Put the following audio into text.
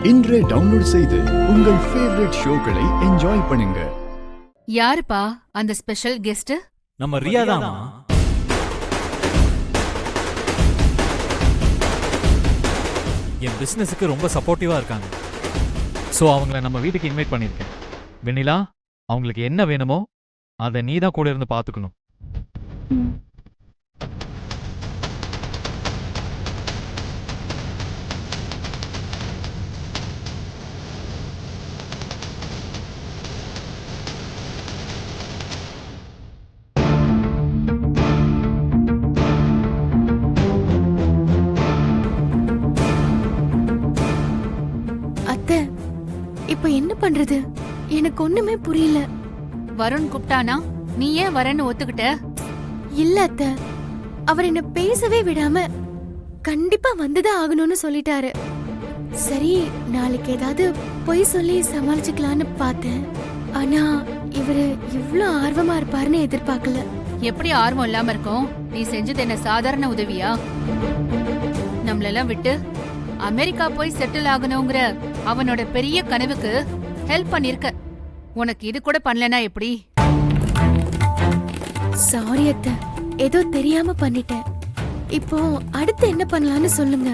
இன்றே டவுன்லோட் செய்து உங்கள் ஃபேவரட் ஷோக்களை என்ஜாய் பண்ணுங்க. யாருப்பா அந்த ஸ்பெஷல் கெஸ்ட்? நம்ம ரியா தான். என் பிசினஸுக்கு ரொம்ப சப்போர்ட்டிவா இருக்காங்க. ஸோ அவங்கள நம்ம வீட்டுக்கு இன்வைட் பண்ணியிருக்கேன். வெண்ணிலா, அவங்களுக்கு என்ன வேணுமோ அதை நீ தான் கூட இருந்து பார்த்துக்கணும். அத்தை, இப்ப என்ன பண்றது? எனக்கு ஒண்ணுமே புரியல. வருண் கூப்பிட்டானா? நீ ஏன் வரேன்னு ஒத்துக்கிட்ட? இல்ல அத்தை, அவர் என்ன பேசவே விடாம கண்டிப்பா வந்துதான் ஆகணும்னு சொல்லிட்டாரு. சரி, நாளைக்கு ஏதாவது பொய் சொல்லி சமாளிச்சுக்கலான்னு பார்த்தேன். ஆனா இவரு இவ்ளோ ஆர்வமா இருப்பாருன்னு எதிர்பார்க்கல. எப்படி ஆர்வம் இல்லாம இருக்கும்? நீ செஞ்சது என்ன சாதாரண உதவியா? நம்மளெல்லாம் விட்டு அமெரிக்கா போய் செட்டில் ஆகணுங்கிற அவனோட பெரிய கனவுக்கு ஹெல்ப் பண்ணிருக்க. உனக்கு இது கூட பண்ணலனா எப்படி? சாரி அத்தை, ஏதோ தெரியாம பண்ணிட்டேன். இப்போ அடுத்து என்ன பண்ணலாம்னு சொல்லுங்க.